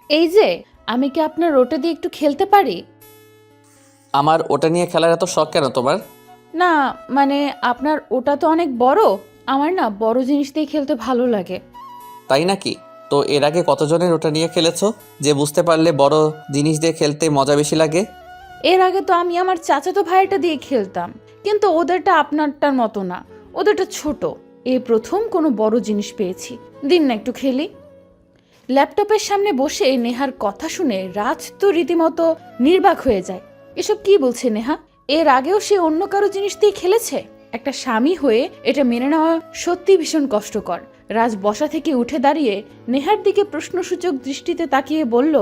এই যে, আমি কি আপনার ওটা দিয়ে একটু খেলতে পারি? আমার ওটা নিয়ে খেলার এত শখ কেন তোমার? না, মানে আপনার ওটা তো অনেক বড়। আমার না বড় জিনিস দিয়ে খেলতে ভালো লাগে। তাই নাকি? তো এর আগে কতজনের ওটা নিয়ে খেলেছো যে বুঝতে পারলে বড় জিনিস দিয়ে খেলতে মজা বেশি লাগে? এর আগে তো আমি আমার চাচাতো ভাইটা দিয়ে খেলতাম, কিন্তু ওদেরটা আপনারটার মতো না। ওদেরটা ছোট। এই প্রথম কোনো বড় জিনিস পেয়েছি। দিন না একটু খেলি। ল্যাপটপের সামনে বসে নেহার কথা শুনে রাজ তো রীতিমতো নির্বাক হয়ে যায়। এসব কি বলছে নেহা? এর আগেও সে অন্য কারো জিনিস দিয়ে খেলেছে। একটা স্বামী হয়ে এটা মেনে নেওয়া সত্যি ভীষণ কষ্টকর। রাজ বসা থেকে উঠে দাঁড়িয়ে নেহার দিকে প্রশ্নসূচক দৃষ্টিতে তাকিয়ে বলল,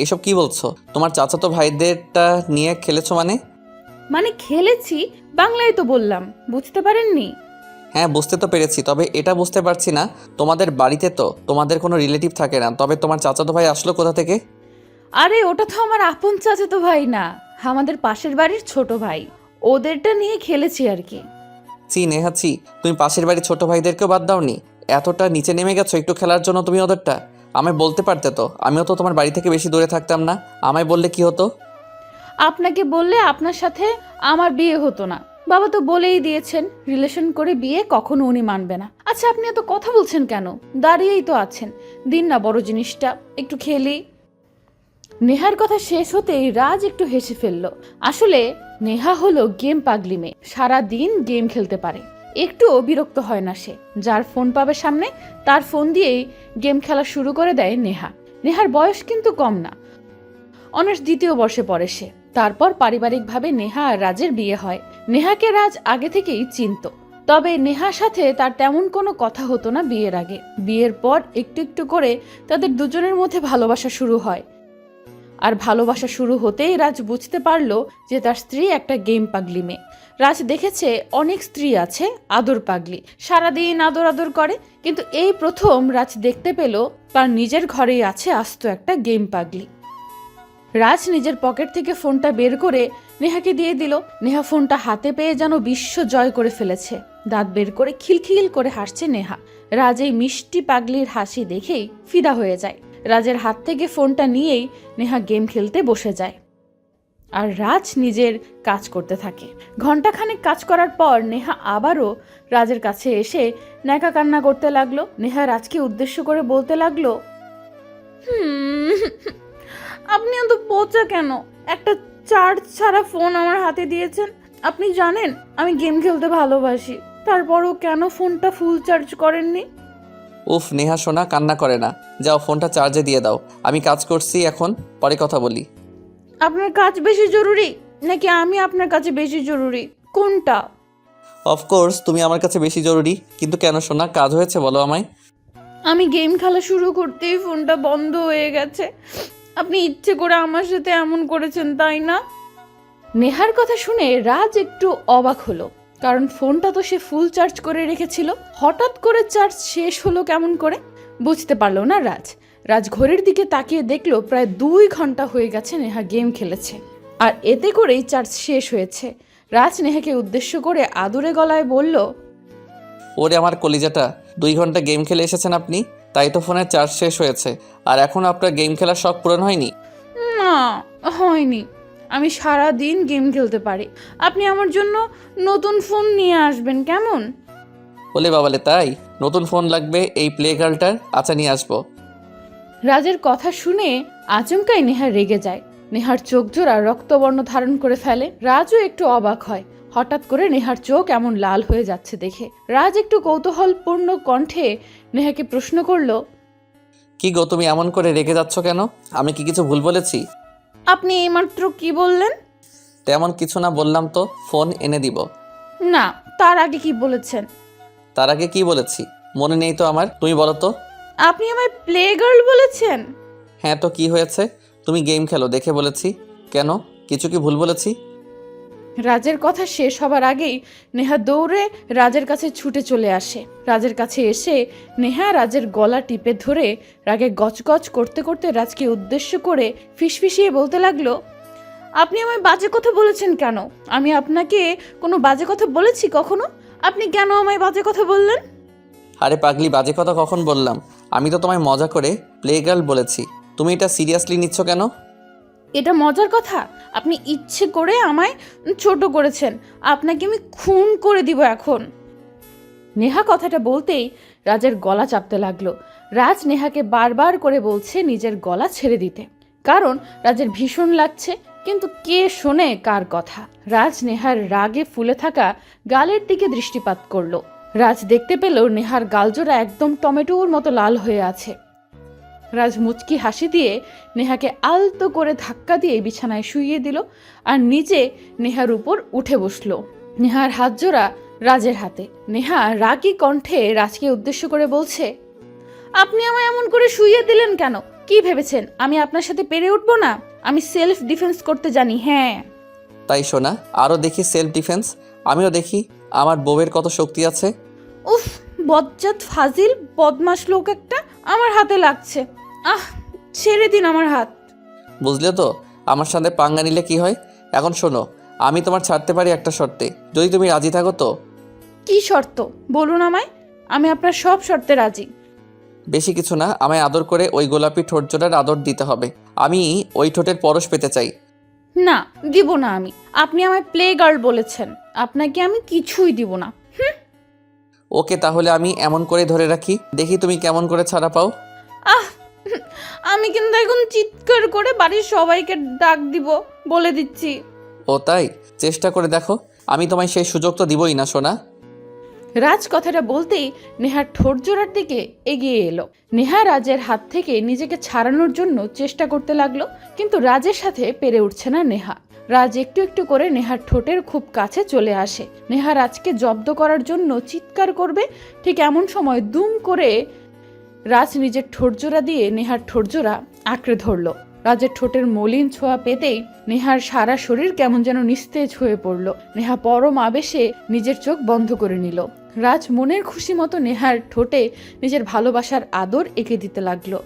এসব কি বলছো? তোমার চাচাতো ভাইদেরটা নিয়ে খেলেছো মানে? মানে খেলেছি, বাংলায় তো বললাম, বুঝতে পারেননি? হ্যাঁ, বুঝতে তো পেরেছি, তবে এটা বুঝতে পারছি না, তোমাদের বাড়িতে তো তোমাদের কোনো রিলেটিভ থাকে না, তবে তোমার চাচাতো ভাই আসলো কোথা থেকে? আরে ওটা তো আমার আপন চাচাতো ভাই না, আমাদের পাশের বাড়ির ছোট ভাই। ওদেরটা নিয়ে খেলেছি আর কি। চি নেহা চি, তুমি পাশের বাড়ির ছোট ভাইদেরকেও বাদ দাওনি? এতটা নিচে নেমে গেছো একটু খেলার জন্য তুমি ওদেরটা? আমায় বলতে পারতে তো, আমিও তো তোমার বাড়ি থেকে বেশি দূরে থাকতাম না। আমায় বললে কি হতো? আপনাকে বললে আপনার সাথে আমার বিয়ে হতো না। বাবা তো বলেই দিয়েছেন রিলেশন করে বিয়ে কখনো উনি মানবে না। আচ্ছা, আপনি এত কথা বলছেন কেন? দাঁড়িয়েই তো আছেন। দিন না বড় জিনিসটা, একটু খেলি। নেহার কথা শেষ হতেই রাজ একটু হেসে ফেলল। আসলে নেহা হলো গেম পাগলি মেয়ে, সারা দিন গেম খেলতে পারে। একটুও বিরক্ত হয় না সে। যার ফোন পাবে সামনে তার ফোন দিয়েই গেম খেলা শুরু করে দেয় নেহা। নেহার বয়স কিন্তু কম না, অনার্স দ্বিতীয় বর্ষে পড়ে সে। তারপর পারিবারিকভাবে নেহা আর রাজের বিয়ে হয়। নেহাকে রাজ আগে থেকেই চিনত, তবে নেহার সাথে তার তেমন কোনো কথা হতো না বিয়ের আগে। বিয়ের পর একটু একটু করে তাদের দুজনের মধ্যে ভালোবাসা শুরু হয়। আর ভালোবাসা শুরু হতেই রাজ বুঝতে পারল যে তার স্ত্রী একটা গেম পাগলি মেয়ে। রাজ দেখেছে অনেক স্ত্রী আছে আদর পাগলি, সারাদিন আদর আদর করে, কিন্তু এই প্রথম রাজ দেখতে পেল তার নিজের ঘরেই আছে আস্ত একটা গেম পাগলি। রাজ নিজের পকেট থেকে ফোনটা বের করে নেহাকে দিয়ে দিল। নেহা ফোনটা হাতে পেয়ে যেন বিশ্ব জয় করে ফেলেছে। দাঁত বের করে খিলখিল করে হাসছে নেহা। রাজ এই মিষ্টি পাগলির হাসি দেখেই ফিদা হয়ে যায়। রাজের হাত থেকে ফোনটা নিয়েই নেহা গেম খেলতে বসে যায়, আর রাজ নিজের কাজ করতে থাকে। ঘন্টাখানেক কাজ করার পর নেহা আবারও রাজের কাছে এসে ন্যাকা কান্না করতে লাগলো। নেহা রাজকে উদ্দেশ্য করে বলতে লাগলো, আপনি এত বোচা কেন? একটা চার্জ ছাড়া ফোন আমার হাতে দিয়েছেন। আপনি জানেন আমি গেম খেলতে ভালোবাসি, তারপরও কেন ফোনটা ফুল চার্জ করেননি? উফ নেহা সোনা, কান্না করে না। যাও ফোনটা চার্জে দিয়ে দাও। আমি কাজ করছি এখন, পরে কথা বলি। আপনার কাজ বেশি জরুরি নাকি আমি আপনার কাছে বেশি জরুরি, কোনটা? অফকোর্স তুমি আমার কাছে বেশি জরুরি, কিন্তু কেন সোনা, কাজ হয়েছে বলো আমায়। আমি গেম খেলা শুরু করতেই ফোনটা বন্ধ হয়ে গেছে। আপনি ইচ্ছে করে আমার সাথে এমন করেছেন, তাই না? নেহার কথা শুনে রাজ একটু অবাক হলো, কারণ ফোনটা তো সে ফুল চার্জ করে রেখেছিল। হঠাৎ করে চার্জ শেষ হলো কেমন করে? বুঝতে পারলো না রাজ। রাজ ঘড়ির দিকে তাকিয়ে দেখলো প্রায় 2 ঘন্টা হয়ে গেছে নেহা গেম খেলেছে, আর এতে করেই চার্জ শেষ হয়েছে। রাজ নেহাকে উদ্দেশ্য করে আদুরে গলায় বলল, ওরে আমার কলিজাটা, 2 ঘন্টা গেম খেলে এসেছেন আপনি, তাই তো ফোনের চার্জ শেষ হয়েছে। আর এখন আপনার গেম খেলার শখ পূরণ হয়নি? না, হয়নি। আমি সারা দিন গেম খেলতে পারি। আপনি আমার জন্য নতুন ফোন নিয়ে আসবেন কেমন? বলে বাবালে, তাই? নতুন ফোন লাগবে এই প্লে গার্লটার? আচ্ছা, নিয়ে আসবো। রাজের কথা শুনে আচমকাই নেহা রেগে যায়। নেহার চোখ জোড়া রক্তবর্ণ ধারণ করে ফেলে। রাজও একটু অবাক হয় হঠাৎ করে নেহার চোখ এমন লাল হয়ে যাচ্ছে দেখে। রাজ একটু কৌতূহলপূর্ণ কণ্ঠে নেহাকে প্রশ্ন করলো, কি গো, তুমি এমন করে রেগে যাচ্ছ কেন? আমি কি কিছু ভুল বলেছি? আপনি এইমাত্র কি বললেন? তেমন কিছু না, বললাম তো ফোন এনে দিব। না, তার আগে কি বলেছেন? তার আগে কি বলেছি মনে নেই তো আমার, তুমি বলো তো। আপনি আমায় প্লে গার্ল বলেছেন। হ্যাঁ, তো কি হয়েছে? তুমি গেম খেলো দেখে বলেছি। কেন, কিছু কি ভুল বলেছি? রাজের কথা শেষ হবার আগেই নেহা দৌড়ে রাজের কাছে ছুটে চলে আসে। রাজের কাছে এসে নেহা রাজের গলা টিপে ধরে রাগে গজগজ করতে করতে রাজকে উদ্দেশ্য করে ফিসফিসিয়ে বলতে লাগলো, আপনি আমায় বাজে কথা বলেছেন কেন? আমি আপনাকে কোনো বাজে কথা বলেছি কখনো? আপনি কেন আমায় বাজে কথা বললেন? আরে পাগলি, বাজে কথা কখন বললাম? আমি তো তোমায় মজা করে প্লে গার্ল বলেছি। তুমি এটা সিরিয়াসলি নিচ্ছ কেন? এটা মজার কথা? আপনি ইচ্ছে করে আমায় ছোট করেছেন। আপনাকে আমি খুন করে দিব এখন। নেহা কথাটা বলতেই রাজের গলা চাপতে লাগলো। রাজ নেহাকে বারবার করে বলছে নিজের গলা ছেড়ে দিতে, কারণ রাজের ভীষণ লাগছে, কিন্তু কে শোনে কার কথা। রাজ নেহার রাগে ফুলে থাকা গালের দিকে দৃষ্টিপাত করলো। রাজ দেখতে পেল নেহার গালজোড়া একদম টমেটোর মতো লাল হয়ে আছে। রাজ মুচকি হাসি দিয়ে নেহাকে আলতো করে ধাক্কা দিয়ে বিছানায় শুইয়ে দিল আর নিজে নেহার উপর উঠে বসলো। নেহার হাত জোড়া রাজের হাতে। নেহা রাগী কণ্ঠে রাজকে উদ্দেশ্য করে বলছে, আপনি আমায় এমন করে শুইয়ে দিলেন কেন? কি ভেবেছেন আমি আপনার সাথে পেরে উঠবো না? আমি সেলফ ডিফেন্স করতে জানি। হ্যাঁ, তাই শোনা, আরও দেখি সেলফ ডিফেন্স। আমিও দেখি আমার বউয়ের কত শক্তি আছে। উফ, বজ্জাত ফাজিল বদমাশ লোক একটা। আমার হাতে লাগছে। আহ, ছেড়ে দিন আমার হাত। বুঝলে তো আমার সাথে পাঙ্গা নিলে কি হয়? এখন শোনো, আমি তোমার ছাড়তে পারি একটা শর্তে, যদি তুমি রাজি থাকো তো। কি শর্ত বলুন আমায়? আমি আপনার সব শর্তে রাজি। বেশি কিছু না, আমায় আদর করে ওই গোলাপি ঠোঁট জোড়ার আদর দিতে হবে। আমি ওই ঠোঁটের পরশ পেতে চাই। না, দিব না আমি। আপনি আমায় প্লে গার্ল বলেছেন, আপনাকে আমি কিছুই দিব না। ওকে, তাহলে আমি এমন করে ধরে রাখি, দেখি তুমি কেমন করে ছাড়া পাও। আহ, আমি কিন্তু এখন চিৎকার করে বাড়ির সবাইকে ডাক দিব, বলে দিচ্ছি। ও তাই? চেষ্টা করে দেখো, আমি তোমায় সেই সুযোগ তো দিবই না সোনা। রাজ কথাটা বলতেই নেহার ঠোঁট জোড়ার দিকে এগিয়ে এলো। নেহা রাজের হাত থেকে নিজেকে ছাড়ানোর জন্য চেষ্টা করতে লাগলো, কিন্তু রাজের সাথে পেরে উঠছে না নেহা। রাজ একটু একটু করে নেহার ঠোঁটের খুব কাছে চলে আসে। নেহা রাজকে জব্দ করার জন্য চিৎকার করবে, ঠিক এমন সময় দুম করে রাজ নিজের ঠোঁটজোড়া দিয়ে নেহার ঠোঁটজোড়া আঁকড়ে ধরলো। রাজের ঠোঁটের মলিন ছোঁয়া পেতেই নেহার সারা শরীর কেমন যেন নিস্তেজ হয়ে পড়ল। নেহা পরম আবেশে নিজের চোখ বন্ধ করে নিল। রাজ মনের খুশি মতো নেহার ঠোঁটে নিজের ভালোবাসার আদর এঁকে দিতে লাগলো।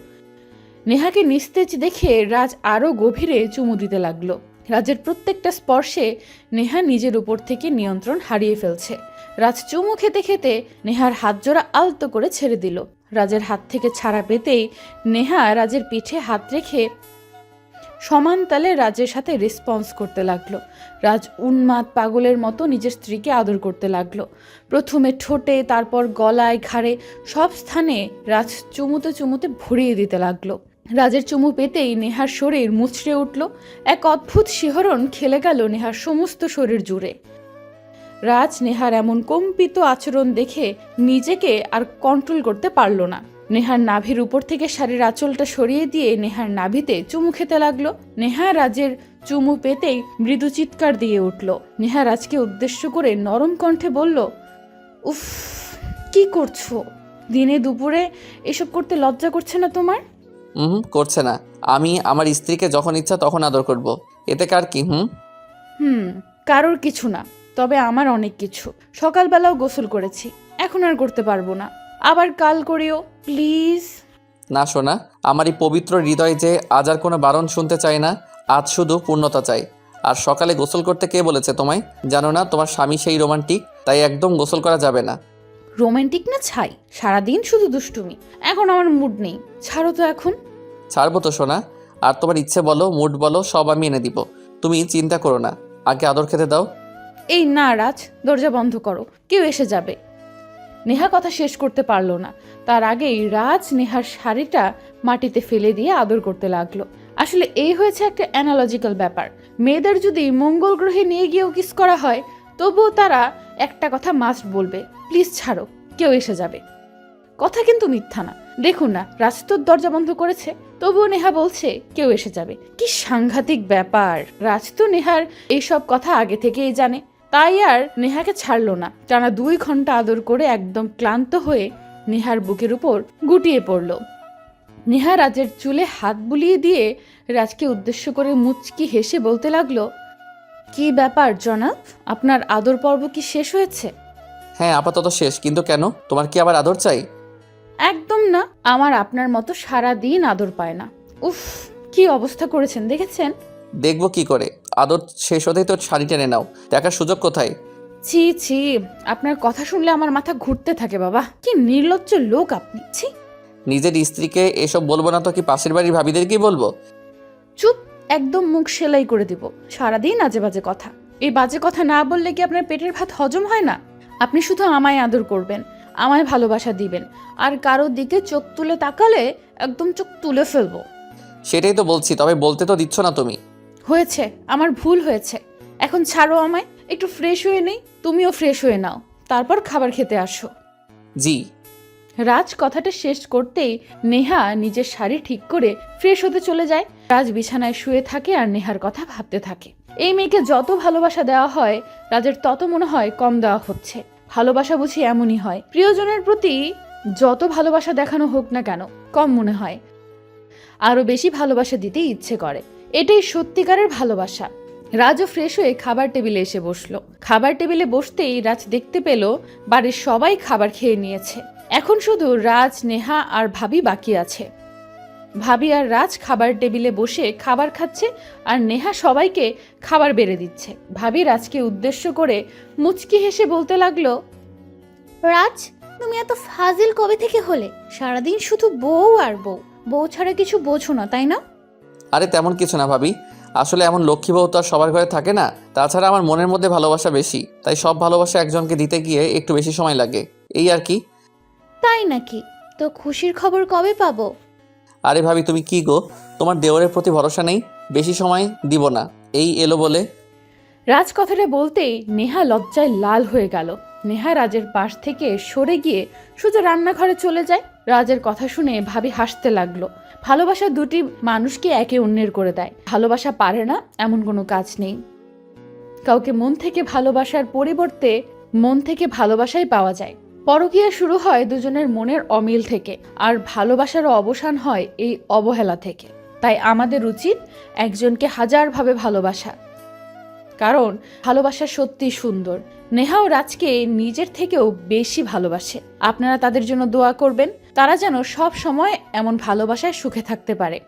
নেহাকে নিস্তেজ দেখে রাজ আরো গভীরে চুমু দিতে লাগলো। রাজের প্রত্যেকটা স্পর্শে নেহা নিজের উপর থেকে নিয়ন্ত্রণ হারিয়ে ফেলছে। রাজ চুমু খেতে খেতে নেহার হাত জোড়া আলতো করে ছেড়ে দিল। রাজের হাত থেকে ছাড়া পেতেই নেহা রাজের পিঠে হাত রেখে সমান তালে রাজের সাথে রেসপন্স করতে লাগলো। রাজ উন্মাদ পাগলের মতো নিজের স্ত্রীকে আদর করতে লাগলো। প্রথমে ঠোঁটে, তারপর গলায়, ঘাড়ে, সব স্থানে রাজ চুমুতে চুমুতে ভরিয়ে দিতে লাগলো। রাজের চুমু পেতেই নেহার শরীর মুচড়ে উঠল। এক অদ্ভুত শিহরণ খেলে গেল নেহার সমস্ত শরীর জুড়ে। রাজ নেহার এমন কম্পিত আচরণ দেখে নিজেকে আর কন্ট্রোল করতে পারল না। নেহার নাভির উপর থেকে শাড়ির আঁচলটা সরিয়ে দিয়ে নেহার নাভিতে চুমু খেতে লাগলো। নেহা রাজের চুমু পেতেই মৃদু চিৎকার দিয়ে উঠল। নেহা রাজকে উদ্দেশ্য করে নরম কণ্ঠে বলল, উফ, কি করছো? দিনে দুপুরে এসব করতে লজ্জা করছে না তোমার? করছে না। আমি আমার স্ত্রীকে যখন ইচ্ছা তখন আদর করব, এতে কার কি? কারোর কিছু না, তবে আমার অনেক কিছু। সকালবেলাও গোসল করেছি, এখন আর করতে পারবো না। আবার কাল করিও প্লিজ। না সোনা, আমার এই পবিত্র হৃদয় যে আজ আর কোনো বারণ শুনতে চায় না, আজ শুধু পূর্ণতা চাই। আর সকালে গোসল করতে কে বলেছে তোমায়? জানো না তোমার স্বামী সেই রোমান্টিক, তাই একদম গোসল করা যাবে না। রোমান্টিক না ছাই, সারাদিন শুধু দুষ্টুমি। এখন আমার মুড নেই, ছাড়ো তো এখন। ছাড়বো তো সোনা, আর তোমার ইচ্ছে বলো, মুড বলো, সব আমি এনে দিব। তুমি চিন্তা করো না, আগে আদর খেতে দাও। এই না রাজ, দরজা বন্ধ করো, কেউ এসে যাবে। নেহা কথা শেষ করতে পারলো না, তার আগেই রাজ নেহার শাড়িটা মাটিতে ফেলে দিয়ে আদর করতে লাগলো। আসলে এই হয়েছে একটা অ্যানালজিক্যাল ব্যাপার। মেয়েদের যদি মঙ্গল গ্রহে নিয়ে গিয়েও কিস করা হয়, তবুও তারা একটা কথা মাস্ট বলবে, প্লিজ ছাড়ো, কেউ এসে যাবে। কথা কিন্তু মিথ্যা না। দেখুন না, রাজ তো দরজা বন্ধ করেছে, তবুও নেহা বলছে কেউ এসে যাবে। কি সাংঘাতিক ব্যাপার! রাজ তো নেহার এইসব কথা আগে থেকেই জানে, তাই আর নেহাকে ছাড়লো না। টানা 2 ঘন্টা আদর করে একদম ক্লান্ত হয়ে নেহার বুকের উপর গুটিয়ে পড়ল। নেহা রাজের চুলে হাত বুলিয়ে দিয়ে রাজকে উদ্দেশ্য করে মুচকি হেসে বলতে লাগলো, কি ব্যাপার জনাব, আপনার আদর পর্ব কি শেষ হয়েছে? হ্যাঁ, আপাতত শেষ, কিন্তু কেন? তোমার কি আবার আদর চাই? একদম না, আমার আপনার মতো সারা দিন আদর পায় না। উফ, কি অবস্থা করেছেন দেখেছেন? দেখবো কি করে? আদর শেষ হতেই তো শাড়ি টেনে নাও, দেখার সুযোগ কোথায়? ছি ছি, আপনার কথা শুনলে আমার মাথা ঘুরতে থাকে বাবা। কি নির্লজ্জ লোক আপনি, ছি। নিজের স্ত্রীকে এসব বলবো না তো কি পাশের বাড়ির ভাবিদেরকেই বলবো? চুপ, একদম মুখ সেলাই করে দিব। সারাদিন আজে বাজে কথা। এই বাজে কথা না বললে কি আপনার পেটের ভাত হজম হয় না? আপনি শুধু আমায় আদর করবেন, আমায় ভালোবাসা দিবেন, আর কারোর দিকে চোখ তুলে তাকালে একদম চোখ তুলে ফেলবো। সেটাই তো বলছি, তবে বলতে তো দিচ্ছ না তুমি। হয়েছে, আমার ভুল হয়েছে। এখন ছাড়ো আমায়, একটু ফ্রেশ হয়ে নেই। তুমিও ফ্রেশ হয়ে নাও, তারপর খাবার খেতে আসো। জি। রাজ কথাটা শেষ করতেই নেহা নিজের শাড়ি ঠিক করে ফ্রেশ হতে চলে যায়। রাজ বিছানায় শুয়ে থাকে আর নেহার কথা ভাবতে থাকে। এই মেয়েকে যত ভালোবাসা দেওয়া হয় রাজের তত মনে হয় কম দেওয়া হচ্ছে। ভালোবাসা বুঝি এমনই হয়, প্রিয়জনের প্রতি যত ভালোবাসা দেখানো হোক না কেন কম মনে হয়, আরো বেশি ভালোবাসা দিতে ইচ্ছে করে। এটাই সত্যিকারের ভালোবাসা। রাজও ফ্রেশ হয়ে খাবার টেবিলে এসে বসলো। খাবার টেবিলে বসতেই রাজ দেখতে পেল বাড়ির সবাই খাবার খেয়ে নিয়েছে। এখন শুধু রাজ, নেহা আর ভাবি বাকি আছে। ভাবি আর রাজ খাবার টেবিলে বসে খাবার খাচ্ছে আর নেহা সবাইকে খাবার বেড়ে দিচ্ছে। ভাবি রাজকে উদ্দেশ্য করে মুচকি হেসে বলতে লাগলো, রাজ, তুমি এত ফাজিল কবে থেকে হলে? সারাদিন শুধু বউ আর বউ, বউ ছাড়া কিছু বোঝো না, তাই না? আরে তেমন কিছু না ভাবি, আসলে এমন লক্ষ্মী বউ তো আর সবার ঘরে থাকে না। তাছাড়া আমার মনের মধ্যে ভালোবাসা বেশি, তাই সব ভালোবাসা একজনকে দিতে গিয়ে একটু বেশি সময় লাগে, এই আর কি। তাই নাকি? তো খুশির খবর কবে পাবো? আরে ভাবি তুমি কি গো, তোমার দেওরের প্রতি ভরসা নেই? বেশি সময় দিব না, এই এলো বলে। রাজ কথাটা বলতেই নেহা লজ্জায় লাল হয়ে গেল। নেহা রাজের পাশ থেকে সরে গিয়ে সোজা রান্নাঘরে চলে যায়। রাজের কথা শুনে ভাবি হাসতে লাগলো। ভালোবাসা দুটি মানুষকে একে অন্যের করে দেয়। ভালোবাসা পারে না এমন কোনো কাজ নেই। কাউকে মন থেকে ভালোবাসার পরিবর্তে মন থেকে ভালোবাসাই পাওয়া যায়। পরকীয়া শুরু হয় দুজনের মনের অমিল থেকে, আর ভালোবাসারও অবসান হয় এই অবহেলা থেকে। তাই আমাদের উচিত একজনকে হাজারভাবে ভালোবাসা, কারণ ভালোবাসা সত্যি সুন্দর। নেহাও রাজকে নিজের থেকেও বেশি ভালোবাসে। আপনারা তাদের জন্য দোয়া করবেন, তারা যেন সব সময় এমন ভালোবাসায় সুখে থাকতে পারে।